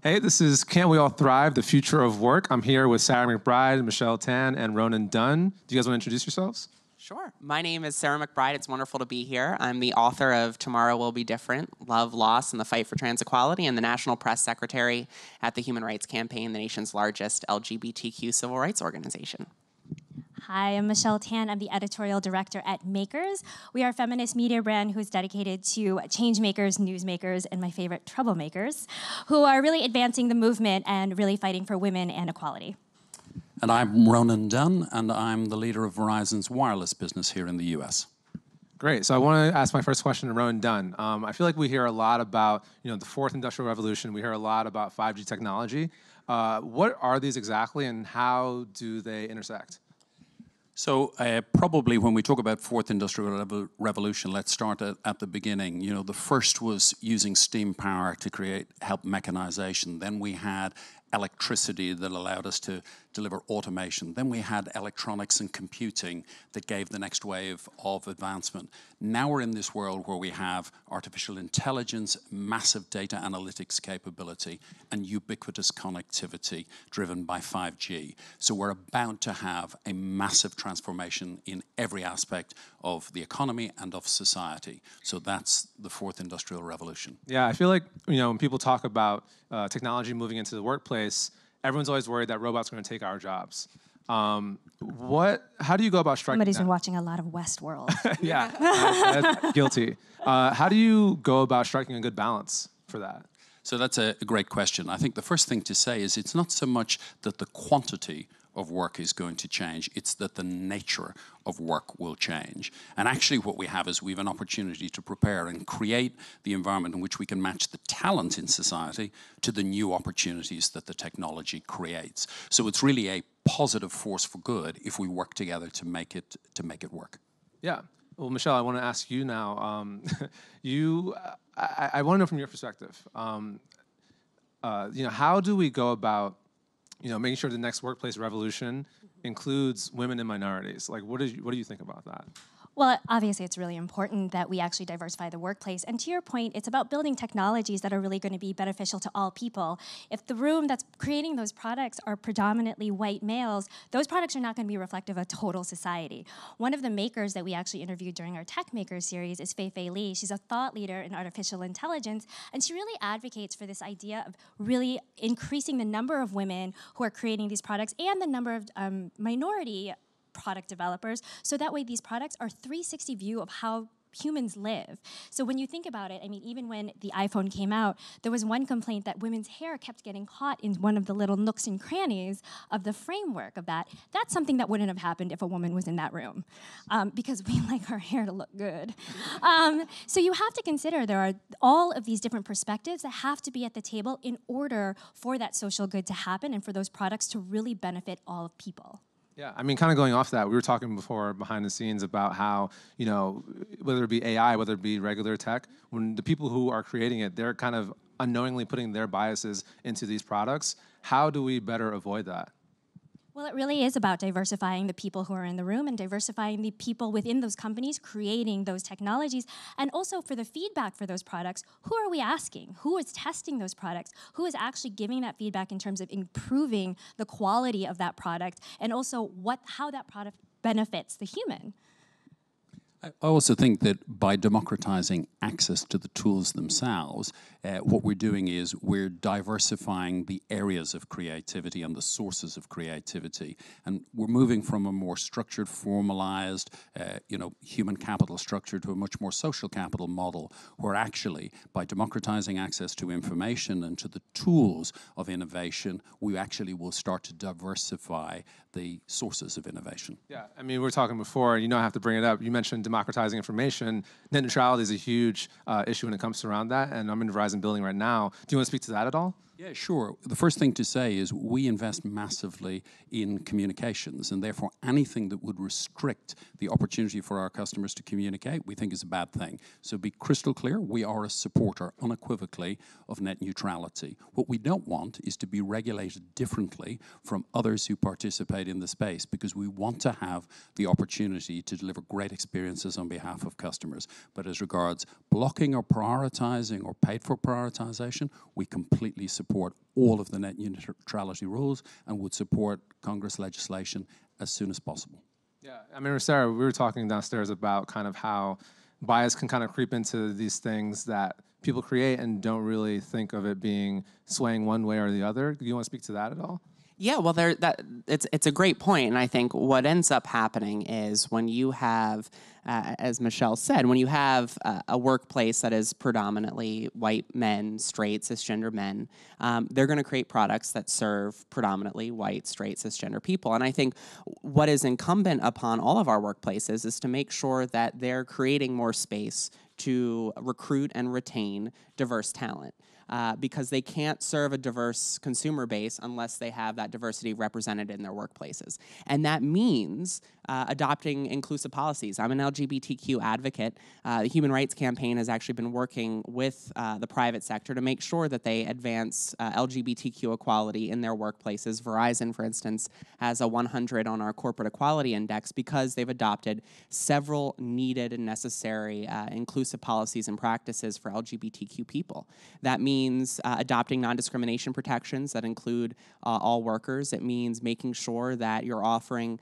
Hey, this is Can't We All Thrive, the Future of Work. I'm here with Sarah McBride, Michelle Tan, and Ronan Dunne. Do you guys want to introduce yourselves? Sure. My name is Sarah McBride. It's wonderful to be here. I'm the author of Tomorrow Will Be Different, Love, Loss, and the Fight for Trans Equality, and the National Press Secretary at the Human Rights Campaign, the nation's largest LGBTQ civil rights organization. Hi, I'm Michelle Tan. I'm the editorial director at Makers. We are a feminist media brand who is dedicated to change makers, newsmakers, and my favorite, troublemakers, who are really advancing the movement and really fighting for women and equality. And I'm Ronan Dunne, and I'm the leader of Verizon's wireless business here in the US. Great. So I want to ask my first question to Ronan Dunne. I feel like we hear a lot about, the fourth industrial revolution. We hear a lot about 5G technology. What are these exactly, and how do they intersect? So probably when we talk about fourth industrial revolution, let's start at the beginning. The first was using steam power to help mechanization. Then we had electricity that allowed us to deliver automation. Then we had electronics and computing that gave the next wave of advancement. Now we're in this world where we have artificial intelligence, massive data analytics capability, and ubiquitous connectivity driven by 5G. So we're about to have a massive transformation in every aspect of the economy and of society. So that's the fourth industrial revolution. Yeah, I feel like, when people talk about technology moving into the workplace, everyone's always worried that robots are going to take our jobs. How do you go about striking Somebody's that? been watching a lot of Westworld. Yeah, guilty. How do you go about striking a good balance for that? So that's a great question. I think the first thing to say is it's not so much that the quantity of work is going to change, it's that the nature of work will change. And actually what we have is we have an opportunity to prepare and create the environment in which we can match the talent in society to the new opportunities that the technology creates. So it's really a positive force for good if we work together to make it work. Yeah. Well, Michelle, I want to ask you now. I want to know from your perspective. How do we go about making sure the next workplace revolution includes women and minorities? Like, what do you think about that? Well, obviously, it's really important that we actually diversify the workplace. And to your point, it's about building technologies that are really going to be beneficial to all people. If the room that's creating those products are predominantly white males, those products are not going to be reflective of total society. One of the makers that we actually interviewed during our Tech Makers series is Fei Li. She's a thought leader in artificial intelligence, and she really advocates for this idea of really increasing the number of women who are creating these products and the number of minority product developers, so that way these products are 360 view of how humans live. So when you think about it, even when the iPhone came out, there was one complaint that women's hair kept getting caught in one of the little nooks and crannies of the framework of that. That's something that wouldn't have happened if a woman was in that room, because we like our hair to look good. So you have to consider there are all of these different perspectives that have to be at the table in order for that social good to happen and for those products to really benefit all people. Yeah, kind of going off that, we were talking before behind the scenes about how, whether it be AI, whether it be regular tech, when the people who are creating it, they're kind of unknowingly putting their biases into these products. How do we better avoid that? Well, it really is about diversifying the people who are in the room and diversifying the people within those companies creating those technologies. And also for the feedback for those products, who are we asking? Who is testing those products? Who is actually giving that feedback in terms of improving the quality of that product and also how that product benefits the human? I also think that by democratizing access to the tools themselves, what we're doing is we're diversifying the areas of creativity and the sources of creativity. And we're moving from a more structured, formalized, human capital structure to a much more social capital model, where actually, by democratizing access to information and to the tools of innovation, we actually will start to diversify the sources of innovation. Yeah, we were talking before, I have to bring it up. You mentioned democratizing information. Net neutrality is a huge issue when it comes to around that, and I'm in the Verizon building right now. Do you want to speak to that at all? Yeah, sure. The first thing to say is we invest massively in communications, and therefore anything that would restrict the opportunity for our customers to communicate, we think is a bad thing. So be crystal clear, we are a supporter unequivocally of net neutrality. What we don't want is to be regulated differently from others who participate in the space, because we want to have the opportunity to deliver great experiences on behalf of customers. But as regards blocking or prioritizing or paid for prioritization, we completely support support all of the net neutrality rules and would support Congress legislation as soon as possible. Yeah, I mean, Sarah, we were talking downstairs about kind of how bias can kind of creep into these things that people create and don't really think of it being swaying one way or the other. Do you want to speak to that at all? Yeah, well, it's a great point, and I think what ends up happening is when you have, as Michelle said, when you have a workplace that is predominantly white men, straight, cisgender men, they're going to create products that serve predominantly white, straight, cisgender people. And I think what is incumbent upon all of our workplaces is to make sure that they're creating more space to recruit and retain diverse talent. Because they can't serve a diverse consumer base unless they have that diversity represented in their workplaces. And that means adopting inclusive policies. I'm an LGBTQ advocate. The Human Rights Campaign has actually been working with the private sector to make sure that they advance LGBTQ equality in their workplaces. Verizon, for instance, has a 100 on our Corporate Equality Index because they've adopted several needed and necessary inclusive policies and practices for LGBTQ people. That means adopting non-discrimination protections that include all workers. It means making sure that you're offering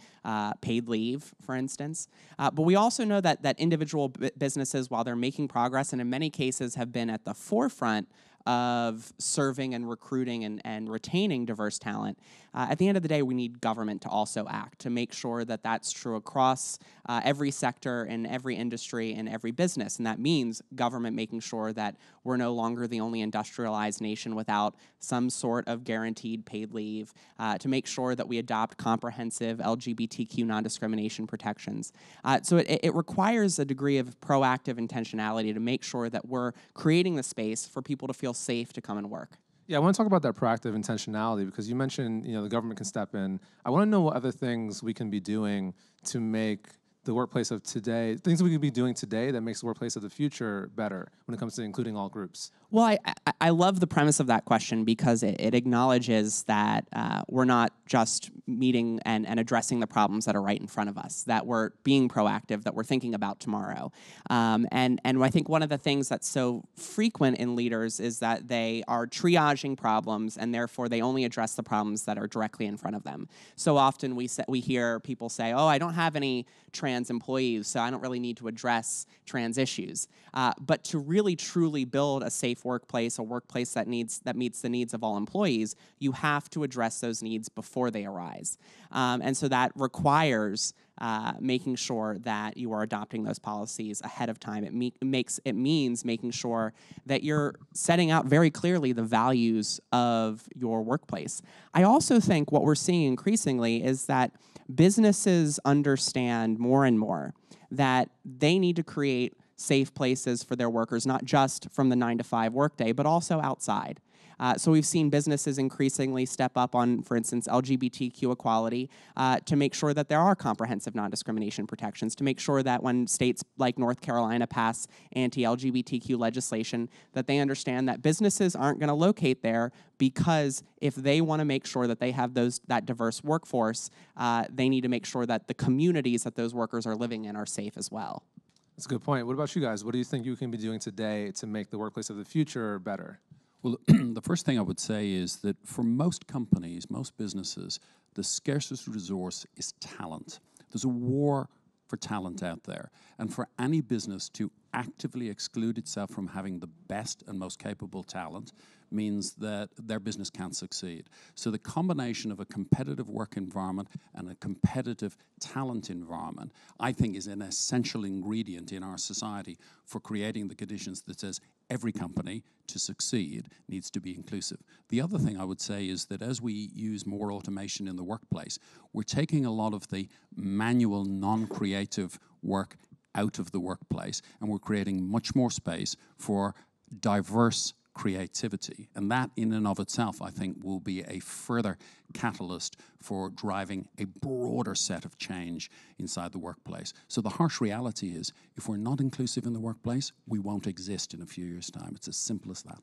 paid leave, for instance. But we also know that individual businesses, while they're making progress and in many cases have been at the forefront of serving and recruiting and retaining diverse talent, at the end of the day, we need government to also act to make sure that that's true across every sector and every industry and every business. And that means government making sure that we're no longer the only industrialized nation without some sort of guaranteed paid leave, to make sure that we adopt comprehensive LGBTQ non-discrimination protections. So it requires a degree of proactive intentionality to make sure that we're creating the space for people to feel safe to come and work. Yeah, I want to talk about that proactive intentionality because you mentioned, the government can step in. I want to know what other things we can be doing to make the workplace of today, things we can be doing today that makes the workplace of the future better when it comes to including all groups. Well, I love the premise of that question because it acknowledges that we're not just meeting and addressing the problems that are right in front of us, that we're being proactive, that we're thinking about tomorrow. And I think one of the things that's so frequent in leaders is that they are triaging problems and therefore they only address the problems that are directly in front of them. So often we hear people say, oh, I don't have any trans employees, so I don't really need to address trans issues. But to really truly build a safe workplace, a workplace that meets the needs of all employees, you have to address those needs before they arise. And so that requires making sure that you are adopting those policies ahead of time. It means making sure that you're setting out very clearly the values of your workplace. I also think what we're seeing increasingly is that businesses understand more and more that they need to create safe places for their workers, not just from the 9-to-5 workday, but also outside. So we've seen businesses increasingly step up on, for instance, LGBTQ equality to make sure that there are comprehensive non-discrimination protections, to make sure that when states like North Carolina pass anti-LGBTQ legislation, that they understand that businesses aren't going to locate there because if they want to make sure that they have that diverse workforce, they need to make sure that the communities that those workers are living in are safe as well. That's a good point. What about you guys? What do you think you can be doing today to make the workplace of the future better? Well, the first thing I would say is that for most companies, most businesses, the scarcest resource is talent. There's a war for talent out there. And for any business to actively exclude itself from having the best and most capable talent means that their business can't succeed. So the combination of a competitive work environment and a competitive talent environment, I think, is an essential ingredient in our society for creating the conditions that says every company to succeed needs to be inclusive. The other thing I would say is that as we use more automation in the workplace, we're taking a lot of the manual, non-creative work out of the workplace, and we're creating much more space for diverse creativity. And that in and of itself, I think, will be a further catalyst for driving a broader set of change inside the workplace. So the harsh reality is, if we're not inclusive in the workplace, we won't exist in a few years' time. It's as simple as that.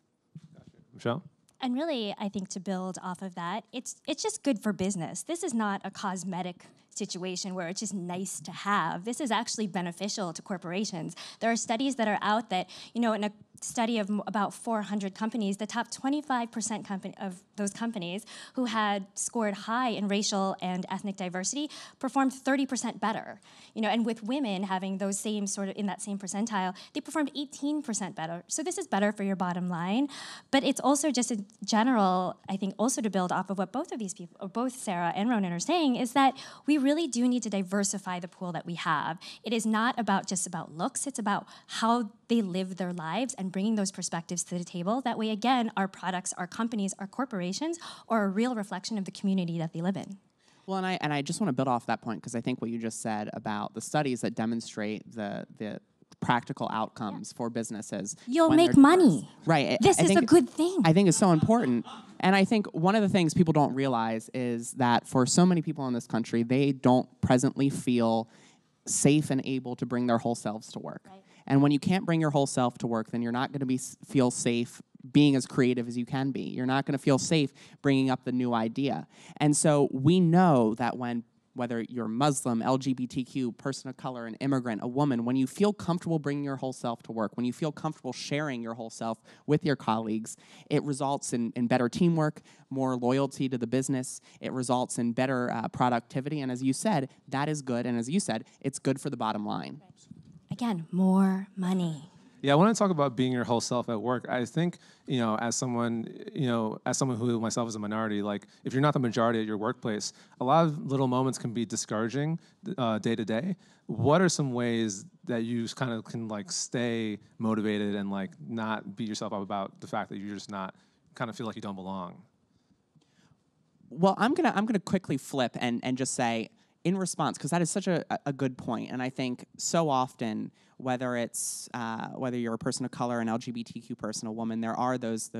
Michelle? And really, I think to build off of that, it's just good for business. This is not a cosmetic situation where it's just nice to have. This is actually beneficial to corporations. There are studies that are out that, in a study of about 400 companies, the top 25% of those companies who had scored high in racial and ethnic diversity performed 30% better. And with women having those same sort of in that same percentile, they performed 18% better. So this is better for your bottom line, but it's also just in general, I think, also to build off of what both of these people, or both Sarah and Ronan, are saying, is that we really do need to diversify the pool that we have. It is not just about looks, it's about how they live their lives and bringing those perspectives to the table. That way, again, our products, our companies, our corporations are a real reflection of the community that they live in. Well, and I just want to build off that point, because I think what you just said about the studies that demonstrate the practical outcomes for businesses. You'll make money. Right. This is a good thing. I think it's so important. And I think one of the things people don't realize is that for so many people in this country, they don't presently feel safe and able to bring their whole selves to work. Right. And when you can't bring your whole self to work, then you're not going to feel safe being as creative as you can be. You're not going to feel safe bringing up the new idea. And so we know that whether you're Muslim, LGBTQ, person of color, an immigrant, a woman, when you feel comfortable bringing your whole self to work, when you feel comfortable sharing your whole self with your colleagues, it results in better teamwork, more loyalty to the business. It results in better productivity. And as you said, that is good. And as you said, it's good for the bottom line. Again, more money. Yeah, I want to talk about being your whole self at work. I think, as someone who myself is a minority, like if you're not the majority at your workplace, a lot of little moments can be discouraging day to day. What are some ways that you kind of can stay motivated and not beat yourself up about the fact that you're just not kind of feel like you don't belong? Well, I'm gonna quickly flip and just say, in response, because that is such a good point, and I think so often, whether you're a person of color, an LGBTQ person, a woman, there are those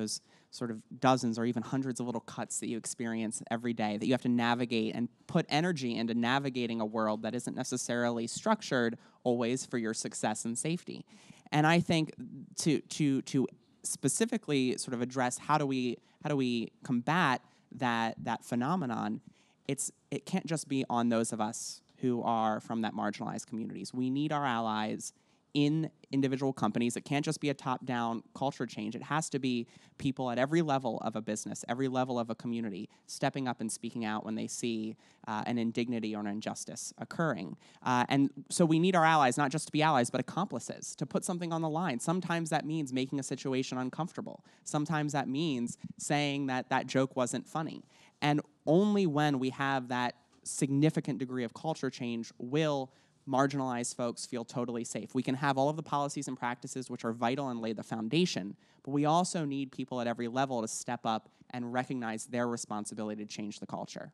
sort of dozens or even hundreds of little cuts that you experience every day that you have to navigate and put energy into navigating a world that isn't necessarily structured always for your success and safety. And I think to specifically sort of address how do we combat that phenomenon, it can't just be on those of us who are from that marginalized communities. We need our allies in individual companies. It can't just be a top-down culture change. It has to be people at every level of a business, every level of a community, stepping up and speaking out when they see an indignity or an injustice occurring. And so we need our allies, not just to be allies, but accomplices, to put something on the line. Sometimes that means making a situation uncomfortable. Sometimes that means saying that joke wasn't funny. And only when we have that significant degree of culture change will marginalized folks feel totally safe. We can have all of the policies and practices which are vital and lay the foundation, but we also need people at every level to step up and recognize their responsibility to change the culture.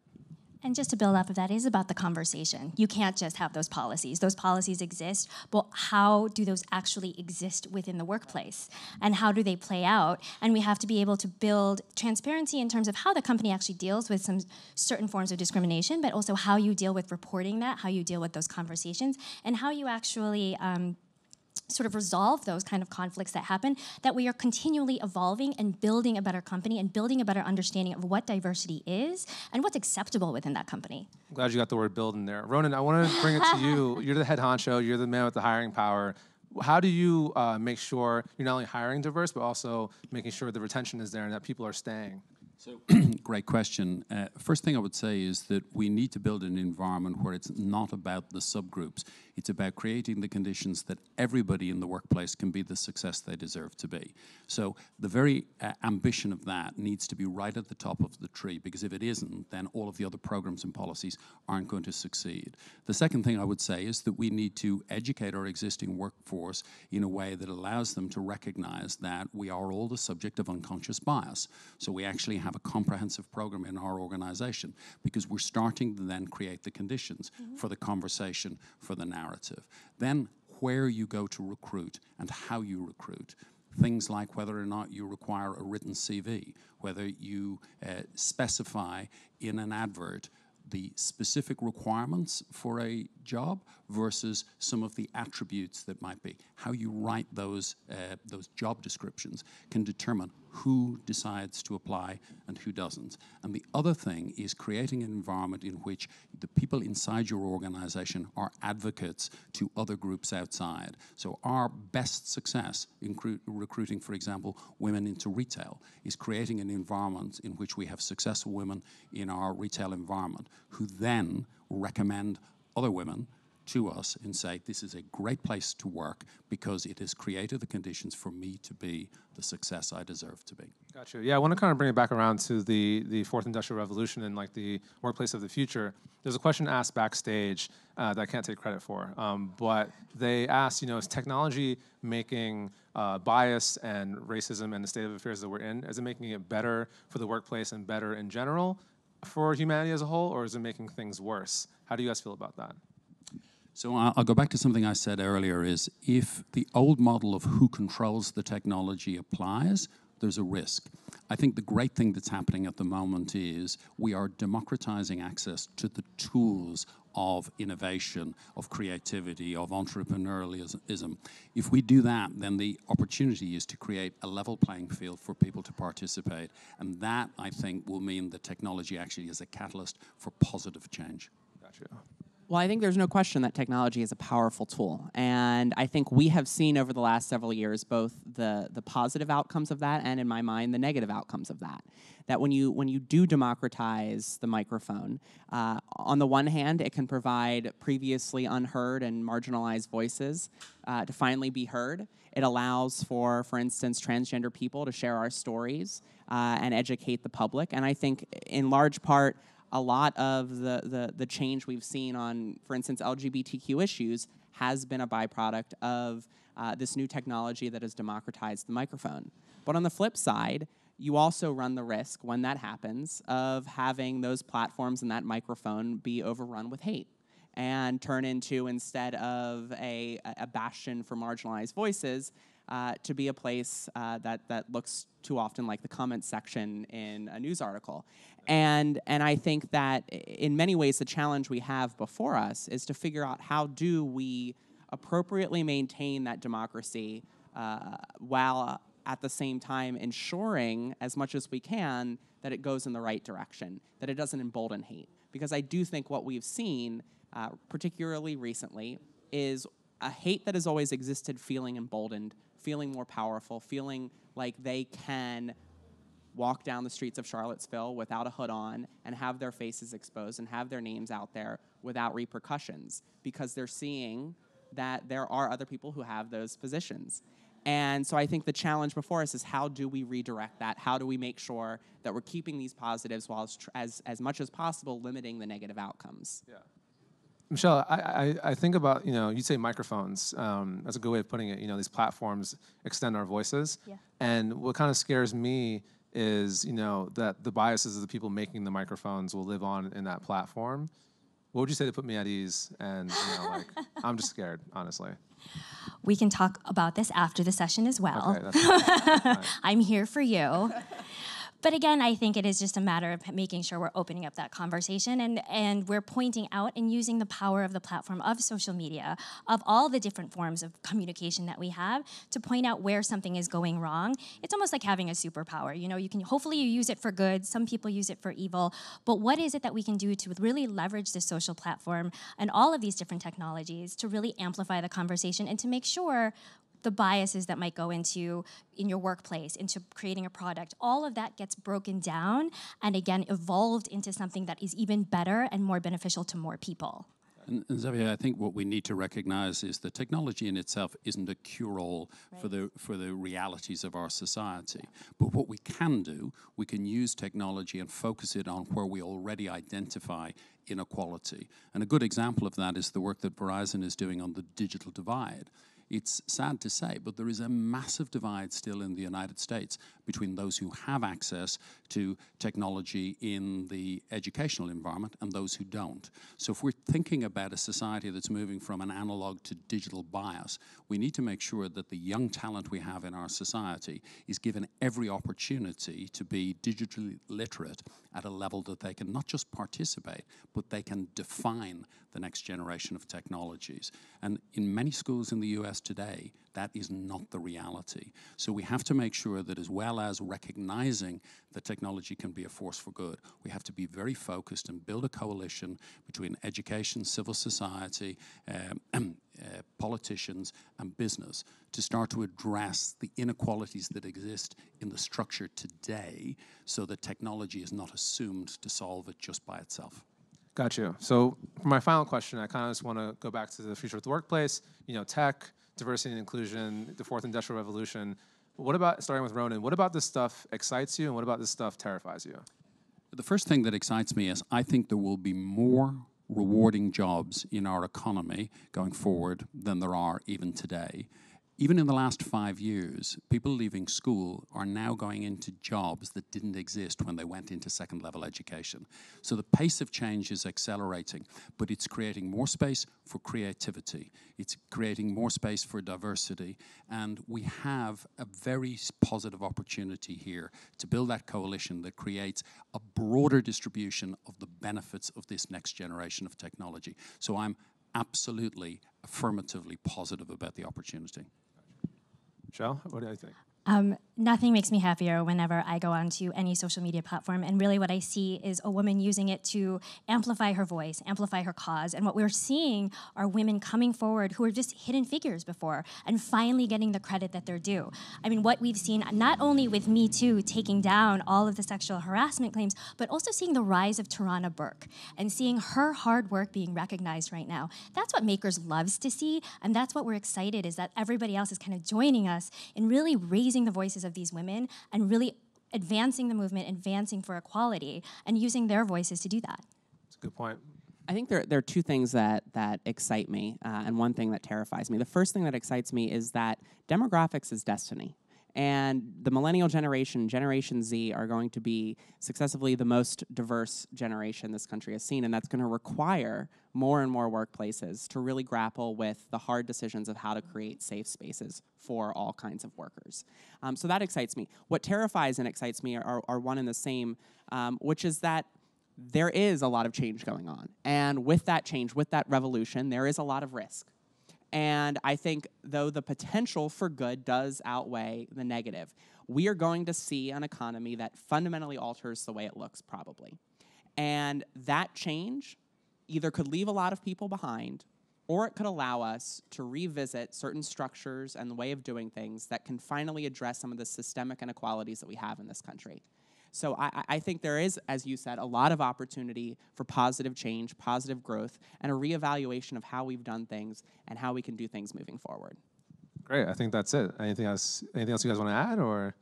And just to build off of that, it is about the conversation. You can't just have those policies. Those policies exist, but how do those actually exist within the workplace? And how do they play out? And we have to be able to build transparency in terms of how the company actually deals with some certain forms of discrimination, but also how you deal with reporting that, how you deal with those conversations, and how you actually sort of resolve those kind of conflicts that happen, that we are continually evolving and building a better company and building a better understanding of what diversity is and what's acceptable within that company. I'm glad you got the word build in there. Ronan, I want to bring it to you. You're the head honcho. You're the man with the hiring power. How do you make sure you're not only hiring diverse, but also making sure the retention is there and that people are staying? So, great question. First thing I would say is that we need to build an environment where it's not about the subgroups. It's about creating the conditions that everybody in the workplace can be the success they deserve to be. So the very ambition of that needs to be right at the top of the tree, because if it isn't, then all of the other programs and policies aren't going to succeed. The second thing I would say is that we need to educate our existing workforce in a way that allows them to recognize that we are all the subject of unconscious bias. So we actually have a comprehensive program in our organization, because we're starting to then create the conditions for the conversation, for the narrative. Then where you go to recruit and how you recruit. Things like whether or not you require a written CV, whether you specify in an advert the specific requirements for a job versus some of the attributes that might be. How you write those job descriptions can determine who decides to apply and who doesn't. And the other thing is creating an environment in which the people inside your organization are advocates to other groups outside. So our best success in recruiting, for example, women into retail is creating an environment in which we have successful women in our retail environment who then recommend other women to us and say, this is a great place to work because it has created the conditions for me to be the success I deserve to be. Gotcha. Yeah, I want to kind of bring it back around to the fourth industrial revolution and like the workplace of the future. There's a question asked backstage that I can't take credit for, but they asked, is technology making bias and racism and the state of affairs that we're in, is it making it better for the workplace and better in general for humanity as a whole, or is it making things worse? How do you guys feel about that? So I'll go back to something I said earlier, is if the old model of who controls the technology applies, there's a risk. I think the great thing that's happening at the moment is we are democratizing access to the tools of innovation, of creativity, of entrepreneurialism. If we do that, then the opportunity is to create a level playing field for people to participate. And that, I think, will mean that technology actually is a catalyst for positive change. Gotcha. Well, I think there's no question that technology is a powerful tool. And I think we have seen over the last several years both the positive outcomes of that and, in my mind, the negative outcomes of that. That when you do democratize the microphone, on the one hand, it can provide previously unheard and marginalized voices to finally be heard. It allows for instance, transgender people to share our stories and educate the public. And I think, in large part, a lot of the change we've seen on, for instance, LGBTQ issues has been a byproduct of this new technology that has democratized the microphone. But on the flip side, you also run the risk, when that happens, of having those platforms and that microphone be overrun with hate and turn into, instead of a bastion for marginalized voices, to be a place that looks too often like the comments section in a news article. And I think that in many ways the challenge we have before us is to figure out how do we appropriately maintain that democracy while at the same time ensuring as much as we can that it goes in the right direction, that it doesn't embolden hate. Because I do think what we've seen, particularly recently, is a hate that has always existed feeling emboldened, feeling more powerful, feeling like they can walk down the streets of Charlottesville without a hood on and have their faces exposed and have their names out there without repercussions, because they're seeing that there are other people who have those positions. And so I think the challenge before us is, how do we redirect that? How do we make sure that we're keeping these positives while as much as possible limiting the negative outcomes? Yeah. Michelle, I think about, you say microphones. That's a good way of putting it. These platforms extend our voices. Yeah. And what kind of scares me is, that the biases of the people making the microphones will live on in that platform. What would you say to put me at ease? And, I'm just scared, honestly. We can talk about this after the session as well. Okay, that's fine. I'm here for you. But again, I think it is just a matter of making sure we're opening up that conversation and we're pointing out and using the power of the platform of social media, of all the different forms of communication that we have, to point out where something is going wrong. It's almost like having a superpower. You can, hopefully you use it for good, some people use it for evil, but what is it that we can do to really leverage the social platform and all of these different technologies to really amplify the conversation and to make sure the biases that might go in your workplace, into creating a product, all of that gets broken down and again evolved into something that is even better and more beneficial to more people. And Xavier, I think what we need to recognize is that technology in itself isn't a cure-all for the realities of our society. But what we can do, we can use technology and focus it on where we already identify inequality. And a good example of that is the work that Verizon is doing on the digital divide. It's sad to say, but there is a massive divide still in the United States between those who have access to technology in the educational environment and those who don't. So if we're thinking about a society that's moving from an analog to digital bias, we need to make sure that the young talent we have in our society is given every opportunity to be digitally literate at a level that they can not just participate, but they can define the next generation of technologies. And in many schools in the US US today, that is not the reality. So we have to make sure that, as well as recognizing that technology can be a force for good, we have to be very focused and build a coalition between education, civil society, politicians, and business to start to address the inequalities that exist in the structure today, so that technology is not assumed to solve it just by itself. Got you. So for my final question, I kind of just want to go back to the future of the workplace, tech, diversity and inclusion, the fourth industrial revolution. What about, starting with Ronan, what about this stuff excites you and what about this stuff terrifies you? The first thing that excites me is I think there will be more rewarding jobs in our economy going forward than there are even today. Even in the last 5 years, people leaving school are now going into jobs that didn't exist when they went into second-level education. So the pace of change is accelerating, but it's creating more space for creativity. It's creating more space for diversity, and we have a very positive opportunity here to build that coalition that creates a broader distribution of the benefits of this next generation of technology. So I'm absolutely, affirmatively positive about the opportunity. Michelle, what do you think? Nothing makes me happier whenever I go onto any social media platform, and really what I see is a woman using it to amplify her voice, amplify her cause, and what we're seeing are women coming forward who were just hidden figures before and finally getting the credit that they're due. I mean, what we've seen, not only with Me Too taking down all of the sexual harassment claims, but also seeing the rise of Tarana Burke and seeing her hard work being recognized right now. That's what Makers loves to see, and that's what we're excited, is that everybody else is kind of joining us in really raising the voices of these women and really advancing the movement, advancing for equality, and using their voices to do that. That's a good point. I think there are two things that excite me and one thing that terrifies me. The first thing that excites me is that demographics is destiny. And the millennial generation, Generation Z, are going to be successively the most diverse generation this country has seen, and that's going to require more and more workplaces to really grapple with the hard decisions of how to create safe spaces for all kinds of workers. So that excites me. What terrifies and excites me are one and the same, which is that there is a lot of change going on. And with that change, with that revolution, there is a lot of risk. And I think, though the potential for good does outweigh the negative, we are going to see an economy that fundamentally alters the way it looks, probably. And that change either could leave a lot of people behind, or it could allow us to revisit certain structures and the way of doing things that can finally address some of the systemic inequalities that we have in this country. So I think there is, as you said, a lot of opportunity for positive change, positive growth, and a reevaluation of how we've done things and how we can do things moving forward. Great, I think that's it. Anything else you guys want to add, or?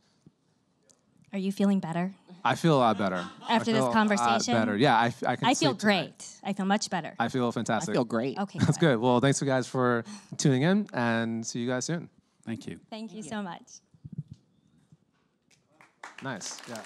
Are you feeling better? I feel a lot better. After this conversation? Better, yeah. I can I feel sleep great. tonight. I feel much better. I feel fantastic. I feel great. Okay, That's good. Well, thanks you guys for tuning in, and see you guys soon. Thank you. Thank you so much. Nice, yeah.